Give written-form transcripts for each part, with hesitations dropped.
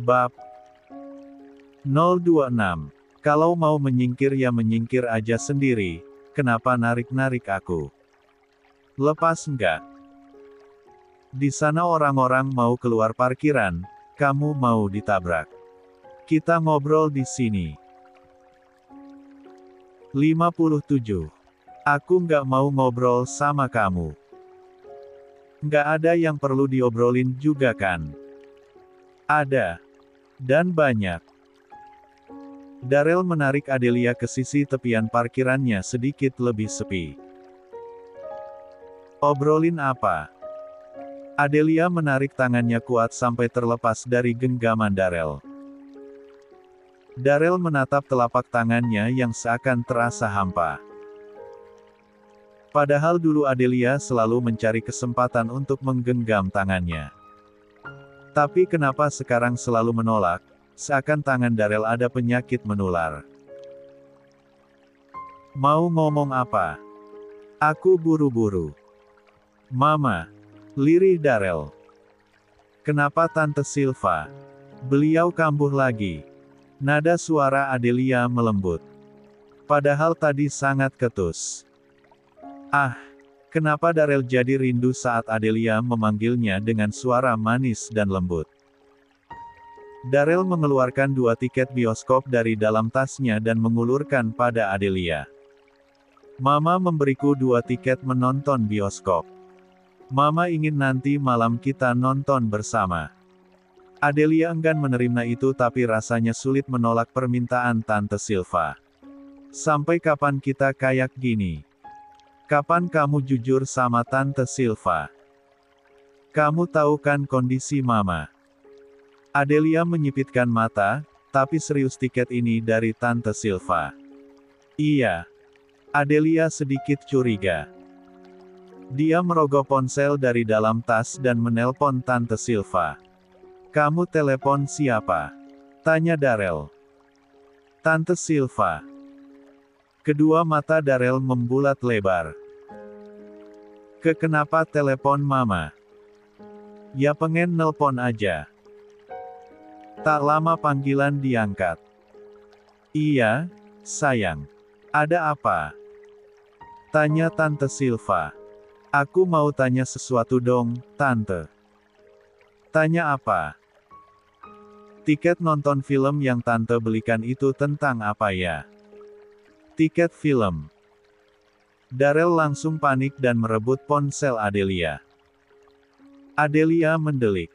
Bab 026. Kalau mau menyingkir ya menyingkir aja sendiri, kenapa narik-narik aku? Lepas enggak? Di sana orang-orang mau keluar parkiran, kamu mau ditabrak. Kita ngobrol di sini. 57. Aku nggak mau ngobrol sama kamu. Nggak ada yang perlu diobrolin juga kan? Ada. Dan banyak. Darrell menarik Adelia ke sisi tepian parkirannya sedikit lebih sepi. Obrolin apa? Adelia menarik tangannya kuat sampai terlepas dari genggaman Darrell. Darrell menatap telapak tangannya yang seakan terasa hampa. Padahal dulu Adelia selalu mencari kesempatan untuk menggenggam tangannya. Tapi kenapa sekarang selalu menolak, seakan tangan Darrell ada penyakit menular. Mau ngomong apa? Aku buru-buru. Mama. Lirih Darrell. Kenapa Tante Silva? Beliau kambuh lagi. Nada suara Adelia melembut. Padahal tadi sangat ketus. Ah, kenapa Darrell jadi rindu saat Adelia memanggilnya dengan suara manis dan lembut. Darrell mengeluarkan 2 tiket bioskop dari dalam tasnya dan mengulurkan pada Adelia. Mama memberiku 2 tiket menonton bioskop. Mama ingin nanti malam kita nonton bersama. Adelia enggan menerima itu tapi rasanya sulit menolak permintaan Tante Silva. Sampai kapan kita kayak gini? Kapan kamu jujur sama Tante Silva? Kamu tahu kan kondisi Mama? Adelia menyipitkan mata, tapi serius tiket ini dari Tante Silva. Iya. Adelia sedikit curiga. Dia merogoh ponsel dari dalam tas dan menelpon Tante Silva. Kamu telepon siapa? Tanya Darrell. Tante Silva. Kedua mata Darrell membulat lebar. Kenapa telepon Mama? Ya pengen nelpon aja. Tak lama panggilan diangkat. Iya, sayang. Ada apa? Tanya Tante Silva. Aku mau tanya sesuatu dong, Tante. Tanya apa? Tiket nonton film yang Tante belikan itu tentang apa ya? Tiket film. Darrell langsung panik dan merebut ponsel Adelia. Adelia mendelik.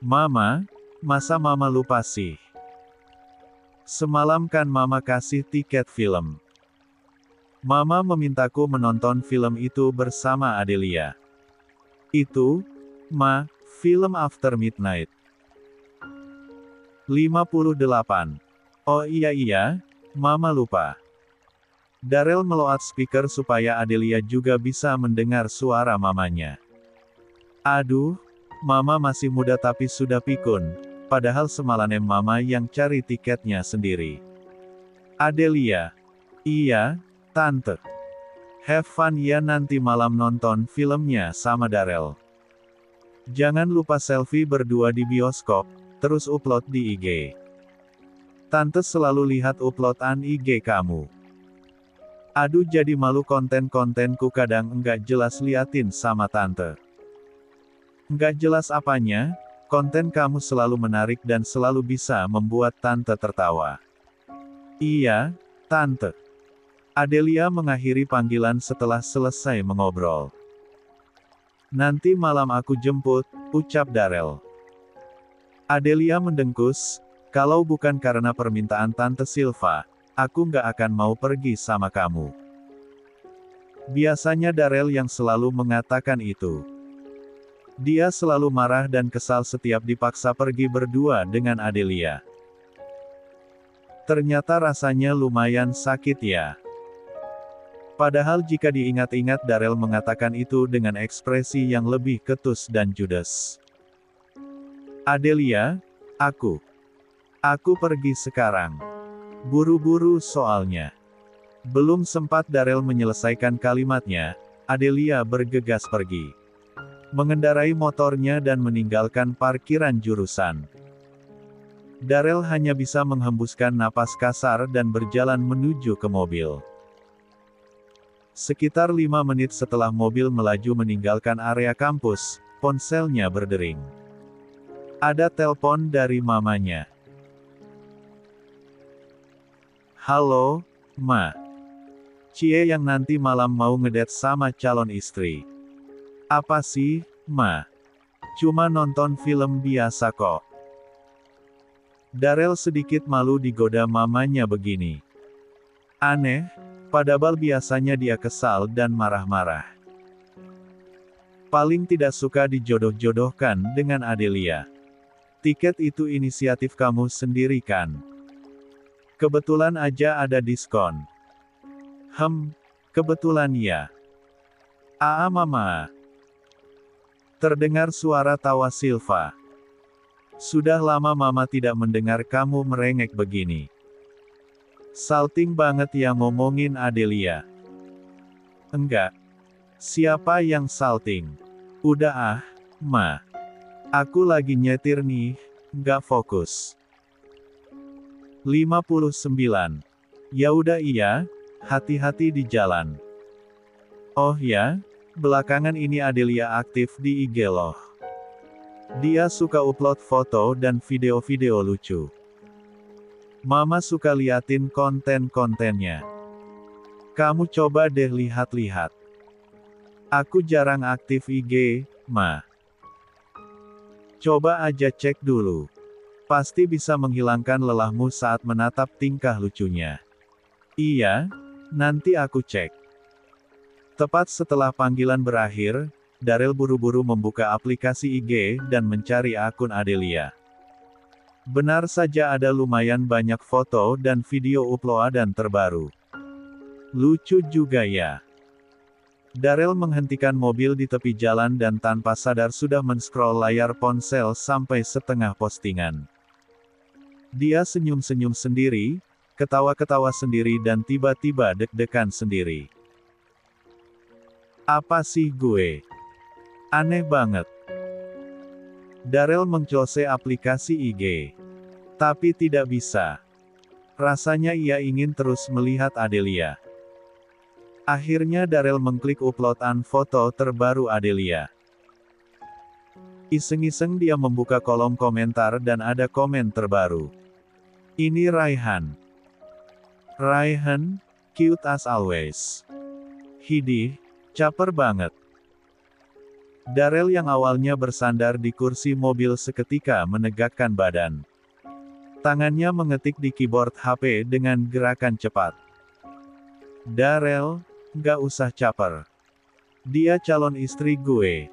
Mama, masa Mama lupa sih? Semalam kan Mama kasih tiket film. Mama memintaku menonton film itu bersama Adelia. Itu, Ma, film After Midnight. 58. Oh iya, Mama lupa. Darrell meloat speaker supaya Adelia juga bisa mendengar suara mamanya. Aduh, Mama masih muda tapi sudah pikun, padahal semalam Mama yang cari tiketnya sendiri. Adelia. Iya, Tante. Have fun ya nanti malam nonton filmnya sama Darrell. Jangan lupa selfie berdua di bioskop, terus upload di IG. Tante selalu lihat uploadan IG kamu. Aduh jadi malu konten-kontenku kadang enggak jelas liatin sama Tante. Enggak jelas apanya, konten kamu selalu menarik dan selalu bisa membuat Tante tertawa. Iya, Tante. Adelia mengakhiri panggilan setelah selesai mengobrol. Nanti malam aku jemput, ucap Darrell. Adelia mendengkus, kalau bukan karena permintaan Tante Silva, aku nggak akan mau pergi sama kamu. Biasanya Darrell yang selalu mengatakan itu. Dia selalu marah dan kesal setiap dipaksa pergi berdua dengan Adelia. Ternyata rasanya lumayan sakit ya. Padahal jika diingat-ingat Darrell mengatakan itu dengan ekspresi yang lebih ketus dan judes. Adelia, aku pergi sekarang. Buru-buru soalnya. Belum sempat Darrell menyelesaikan kalimatnya, Adelia bergegas pergi. Mengendarai motornya dan meninggalkan parkiran jurusan. Darel hanya bisa menghembuskan napas kasar dan berjalan menuju ke mobil. Sekitar 5 menit setelah mobil melaju meninggalkan area kampus, ponselnya berdering. Ada telepon dari mamanya. Halo, Ma. Cie yang nanti malam mau ngedate sama calon istri. Apa sih, Ma? Cuma nonton film biasa kok. Darel sedikit malu digoda mamanya begini. Aneh, padahal biasanya dia kesal dan marah-marah. Paling tidak suka dijodoh-jodohkan dengan Adelia. Tiket itu inisiatif kamu sendiri kan? Kebetulan aja ada diskon. Kebetulan ya. Mama. Terdengar suara tawa Silva. Sudah lama mama tidak mendengar kamu merengek begini. Salting banget ya ngomongin Adelia. Enggak. Siapa yang salting? Udah Ma. Aku lagi nyetir nih, nggak fokus. 59. Ya udah iya, hati-hati di jalan. Oh ya, belakangan ini Adelia aktif di IG loh. Dia suka upload foto dan video-video lucu. Mama suka liatin konten-kontennya. Kamu coba deh lihat-lihat. Aku jarang aktif IG, Ma. Coba aja cek dulu. Pasti bisa menghilangkan lelahmu saat menatap tingkah lucunya. Iya, nanti aku cek. Tepat setelah panggilan berakhir, Darel buru-buru membuka aplikasi IG dan mencari akun Adelia. Benar saja ada lumayan banyak foto dan video uploadan terbaru. Lucu juga ya. Darel menghentikan mobil di tepi jalan dan tanpa sadar sudah men-scroll layar ponsel sampai setengah postingan. Dia senyum-senyum sendiri, ketawa-ketawa sendiri dan tiba-tiba deg-degan sendiri. Apa sih gue? Aneh banget. Darel menclose aplikasi IG. Tapi tidak bisa. Rasanya ia ingin terus melihat Adelia. Akhirnya Darel mengklik uploadan foto terbaru Adelia. Iseng-iseng dia membuka kolom komentar dan ada komen terbaru. Ini Raihan. Raihan, cute as always. Hidih, caper banget. Darel yang awalnya bersandar di kursi mobil seketika menegakkan badan. Tangannya mengetik di keyboard HP dengan gerakan cepat. Darel, gak usah caper. Dia calon istri gue.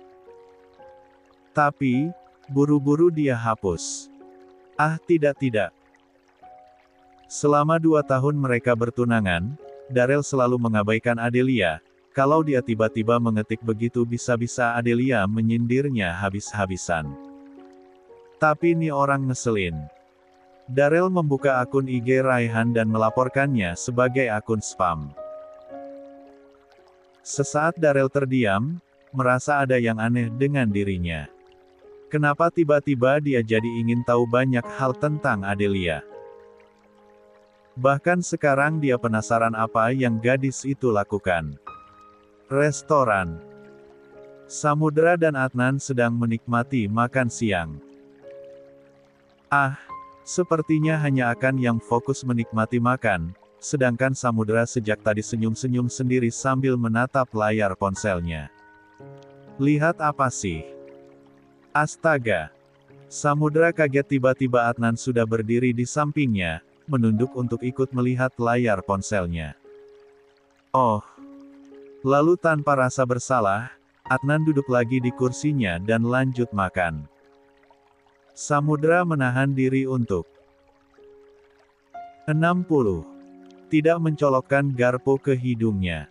Tapi, buru-buru dia hapus. Tidak. Selama 2 tahun mereka bertunangan, Darel selalu mengabaikan Adelia. Kalau dia tiba-tiba mengetik begitu bisa-bisa Adelia menyindirnya habis-habisan. Tapi nih orang ngeselin. Darel membuka akun IG Raihan dan melaporkannya sebagai akun spam. Sesaat Darel terdiam, merasa ada yang aneh dengan dirinya. Kenapa tiba-tiba dia jadi ingin tahu banyak hal tentang Adelia? Bahkan sekarang dia penasaran apa yang gadis itu lakukan. Restoran. Samudra dan Adnan sedang menikmati makan siang. Sepertinya hanya akan yang fokus menikmati makan, sedangkan Samudra sejak tadi senyum-senyum sendiri sambil menatap layar ponselnya. Lihat apa sih? Astaga! Samudra kaget tiba-tiba Adnan sudah berdiri di sampingnya, menunduk untuk ikut melihat layar ponselnya. Oh! Lalu tanpa rasa bersalah, Adnan duduk lagi di kursinya dan lanjut makan. Samudra menahan diri untuk 60. Tidak mencolokkan garpu ke hidungnya.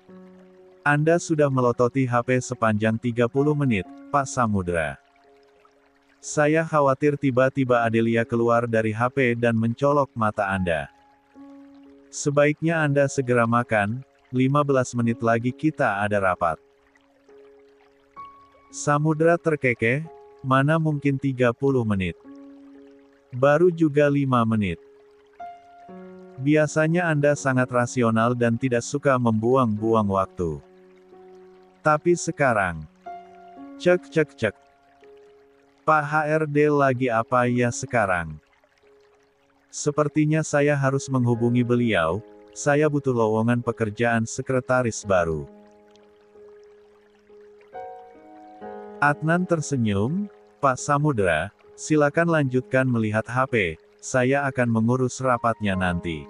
Anda sudah melototi HP sepanjang 30 menit, Pak Samudra. Saya khawatir tiba-tiba Adelia keluar dari HP dan mencolok mata Anda. Sebaiknya Anda segera makan, 15 menit lagi kita ada rapat. Samudra terkekeh, mana mungkin 30 menit. Baru juga 5 menit. Biasanya Anda sangat rasional dan tidak suka membuang-buang waktu. Tapi sekarang, cek cek cek. Pak HRD lagi apa ya sekarang? Sepertinya saya harus menghubungi beliau, saya butuh lowongan pekerjaan sekretaris baru. Adnan tersenyum, Pak Samudra, silakan lanjutkan melihat HP, saya akan mengurus rapatnya nanti.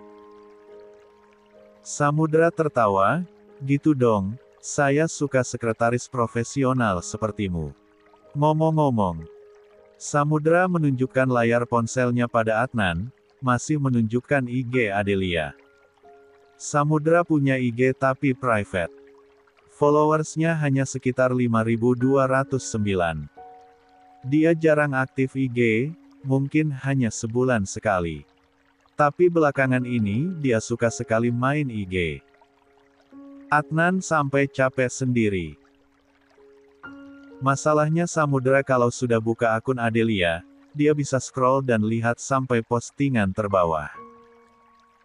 Samudra tertawa, gitu dong, saya suka sekretaris profesional sepertimu. Ngomong-ngomong, Samudra menunjukkan layar ponselnya pada Adnan, masih menunjukkan IG Adelia. Samudra punya IG tapi private. Followersnya hanya sekitar 5.209. Dia jarang aktif IG, mungkin hanya sebulan sekali. Tapi belakangan ini, dia suka sekali main IG. Adnan sampai capek sendiri. Masalahnya Samudra kalau sudah buka akun Adelia, dia bisa scroll dan lihat sampai postingan terbawah.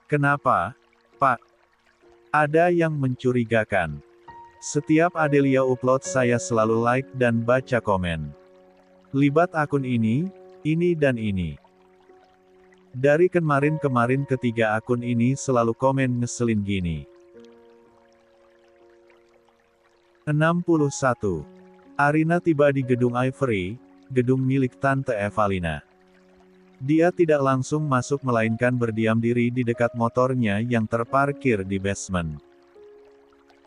Kenapa, Pak? Ada yang mencurigakan. Setiap Adelia upload saya selalu like dan baca komen. Libat akun ini dan ini. Dari kemarin-kemarin ketiga akun ini selalu komen ngeselin gini. 61. Arina tiba di gedung Ivory, gedung milik Tante Evalina. Dia tidak langsung masuk melainkan berdiam diri di dekat motornya yang terparkir di basement.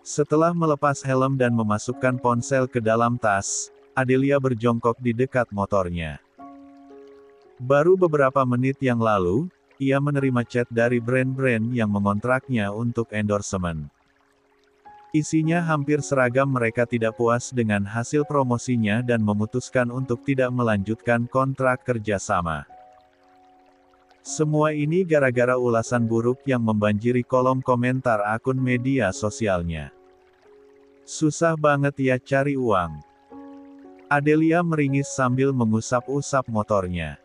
Setelah melepas helm dan memasukkan ponsel ke dalam tas, Adelia berjongkok di dekat motornya. Baru beberapa menit yang lalu, ia menerima chat dari brand-brand yang mengontraknya untuk endorsement. Isinya hampir seragam, mereka tidak puas dengan hasil promosinya dan memutuskan untuk tidak melanjutkan kontrak kerjasama. Semua ini gara-gara ulasan buruk yang membanjiri kolom komentar akun media sosialnya. Susah banget ya cari uang. Adelia meringis sambil mengusap-usap motornya.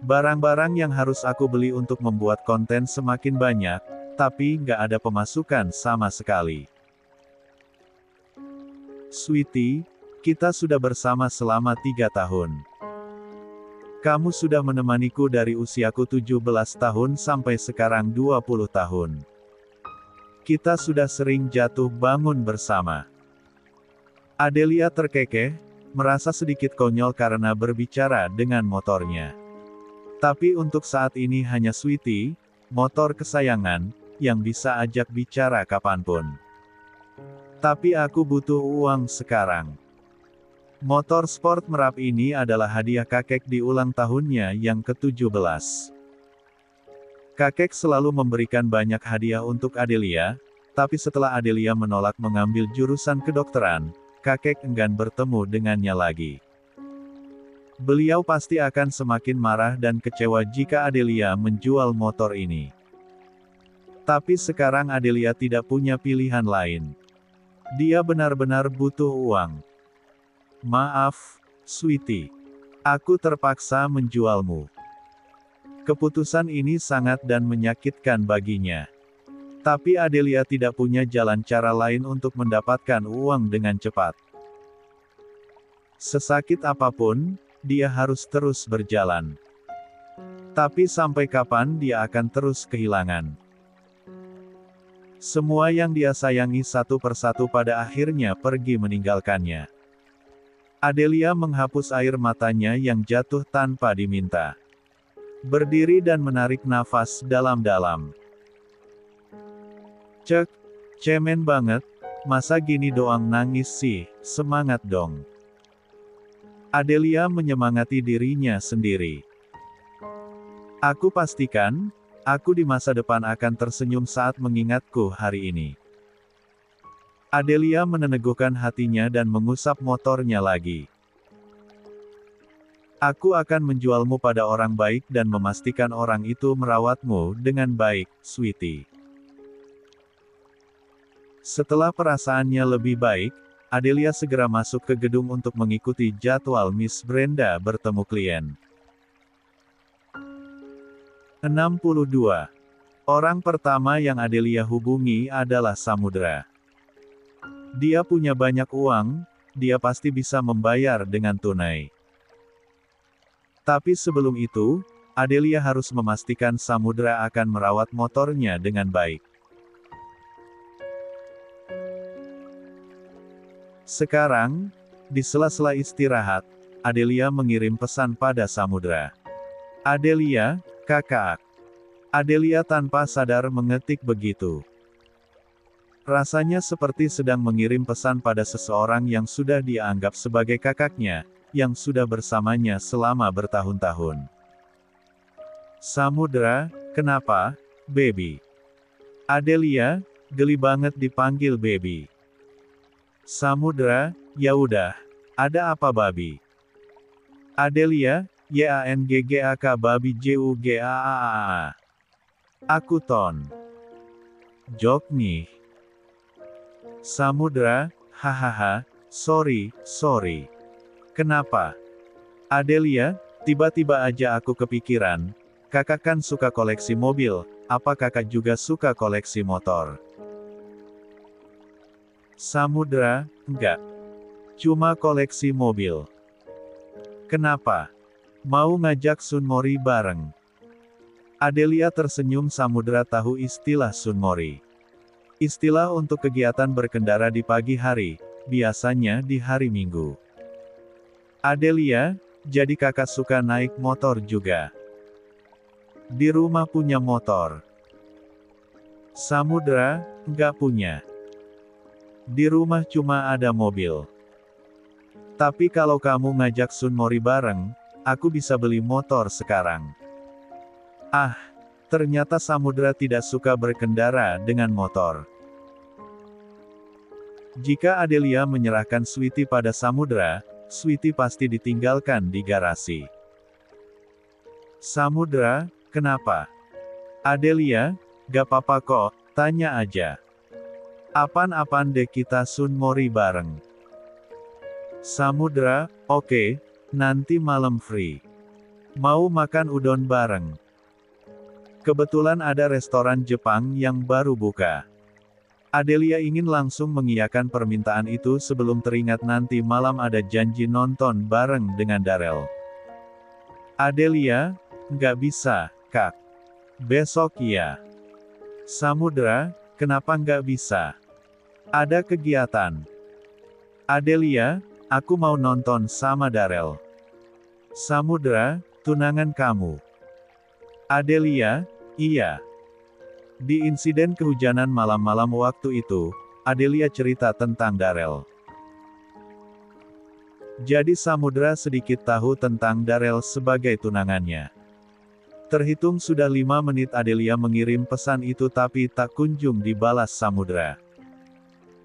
Barang-barang yang harus aku beli untuk membuat konten semakin banyak, tapi nggak ada pemasukan sama sekali. Sweetie, kita sudah bersama selama 3 tahun. Kamu sudah menemaniku dari usiaku 17 tahun sampai sekarang 20 tahun. Kita sudah sering jatuh bangun bersama. Adelia terkekeh, merasa sedikit konyol karena berbicara dengan motornya. Tapi untuk saat ini hanya Sweetie, motor kesayangan, yang bisa ajak bicara kapanpun. Tapi aku butuh uang sekarang. Motor sport merah ini adalah hadiah kakek di ulang tahunnya yang ke-17. Kakek selalu memberikan banyak hadiah untuk Adelia, tapi setelah Adelia menolak mengambil jurusan kedokteran, kakek enggan bertemu dengannya lagi. Beliau pasti akan semakin marah dan kecewa jika Adelia menjual motor ini. Tapi sekarang Adelia tidak punya pilihan lain. Dia benar-benar butuh uang. Maaf, Sweetie. Aku terpaksa menjualmu. Keputusan ini sangat dan menyakitkan baginya. Tapi Adelia tidak punya jalan cara lain untuk mendapatkan uang dengan cepat. Sesakit apapun, dia harus terus berjalan. Tapi sampai kapan dia akan terus kehilangan? Semua yang dia sayangi satu persatu pada akhirnya pergi meninggalkannya. Adelia menghapus air matanya yang jatuh tanpa diminta. Berdiri dan menarik nafas dalam-dalam. Cek, cemen banget, masa gini doang nangis sih, semangat dong. Adelia menyemangati dirinya sendiri. Aku pastikan, aku di masa depan akan tersenyum saat mengingatku hari ini. Adelia meneguhkan hatinya dan mengusap motornya lagi. Aku akan menjualmu pada orang baik dan memastikan orang itu merawatmu dengan baik, Sweetie. Setelah perasaannya lebih baik, Adelia segera masuk ke gedung untuk mengikuti jadwal Miss Brenda bertemu klien. 62. Orang pertama yang Adelia hubungi adalah Samudra. Dia punya banyak uang, dia pasti bisa membayar dengan tunai. Tapi sebelum itu, Adelia harus memastikan Samudra akan merawat motornya dengan baik. Sekarang, di sela-sela istirahat, Adelia mengirim pesan pada Samudra. Adelia, kakak. Adelia tanpa sadar mengetik begitu. Rasanya seperti sedang mengirim pesan pada seseorang yang sudah dia anggap sebagai kakaknya, yang sudah bersamanya selama bertahun-tahun. Samudra, kenapa, baby? Adelia, geli banget dipanggil baby. Samudra, ya udah, ada apa babi? Adelia, YANGGAK babi JUGAAAA. Aku Ton. Jok nih. Samudra, hahaha, sorry. Kenapa? Adelia, tiba-tiba aja aku kepikiran, kakak kan suka koleksi mobil, apa kakak juga suka koleksi motor? Samudra, enggak. Cuma koleksi mobil. Kenapa? Mau ngajak Sunmori bareng? Adelia tersenyum. Samudra tahu istilah Sunmori. Istilah untuk kegiatan berkendara di pagi hari, biasanya di hari Minggu. Adelia, jadi kakak suka naik motor juga? Di rumah punya motor? Samudra, nggak punya. Di rumah cuma ada mobil. Tapi kalau kamu ngajak Sunmori bareng, aku bisa beli motor sekarang. Ah, ternyata Samudra tidak suka berkendara dengan motor. Jika Adelia menyerahkan Sweety pada Samudra, Sweety pasti ditinggalkan di garasi. Samudra, kenapa? Adelia, gak apa-apa kok, tanya aja. Apan-apan deh kita Sunmori bareng. Samudra, oke, nanti malam free. Mau makan udon bareng. Kebetulan ada restoran Jepang yang baru buka. Adelia ingin langsung mengiyakan permintaan itu sebelum teringat nanti malam ada janji nonton bareng dengan Darel. Adelia, nggak bisa, Kak. Besok ya. Samudra, kenapa nggak bisa? Ada kegiatan. Adelia, aku mau nonton sama Darel. Samudra, tunangan kamu. Adelia, iya. Di insiden kehujanan malam-malam waktu itu, Adelia cerita tentang Darel. Jadi Samudra sedikit tahu tentang Darel sebagai tunangannya. Terhitung sudah 5 menit Adelia mengirim pesan itu tapi tak kunjung dibalas Samudra.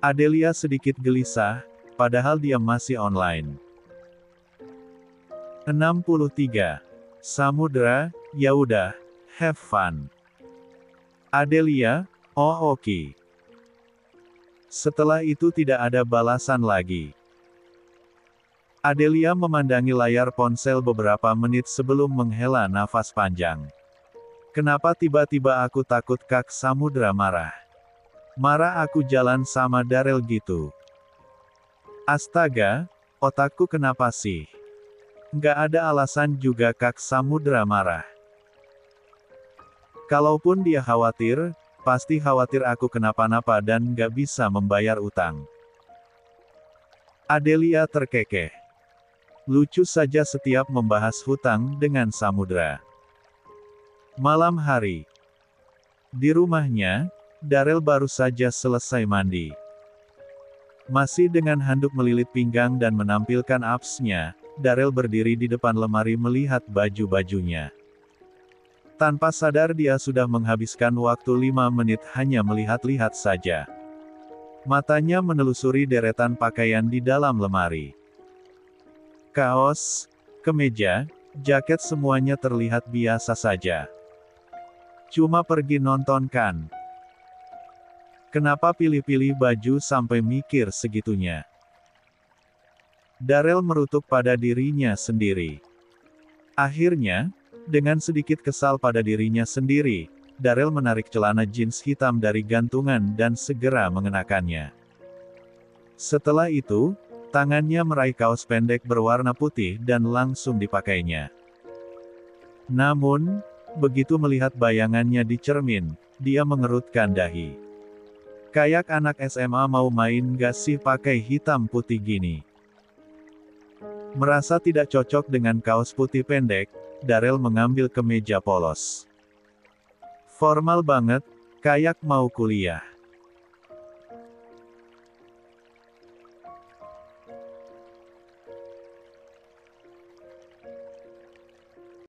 Adelia sedikit gelisah, padahal dia masih online. 63. Samudra, ya udah, have fun. Adelia, oh oke. Setelah itu tidak ada balasan lagi. Adelia memandangi layar ponsel beberapa menit sebelum menghela nafas panjang. Kenapa tiba-tiba aku takut Kak Samudra marah? Marah aku jalan sama Darel gitu. Astaga, otakku kenapa sih? Nggak ada alasan juga Kak Samudra marah. Kalaupun dia khawatir, pasti khawatir aku kenapa-napa dan nggak bisa membayar utang. Adelia terkekeh. Lucu saja setiap membahas hutang dengan Samudra. Malam hari. Di rumahnya, Darel baru saja selesai mandi. Masih dengan handuk melilit pinggang dan menampilkan absnya, Darel berdiri di depan lemari melihat baju-bajunya. Tanpa sadar dia sudah menghabiskan waktu 5 menit hanya melihat-lihat saja. Matanya menelusuri deretan pakaian di dalam lemari. Kaos, kemeja, jaket semuanya terlihat biasa saja. Cuma pergi nonton kan? Kenapa pilih-pilih baju sampai mikir segitunya? Darel merutuk pada dirinya sendiri. Akhirnya, Dengan sedikit kesal pada dirinya sendiri, Darrell menarik celana jeans hitam dari gantungan dan segera mengenakannya. Setelah itu, tangannya meraih kaos pendek berwarna putih dan langsung dipakainya. Namun, begitu melihat bayangannya di cermin, dia mengerutkan dahi. Kayak anak SMA mau main gak sih pakai hitam putih gini? Merasa tidak cocok dengan kaos putih pendek, Darrell mengambil kemeja polos. Formal banget, kayak mau kuliah.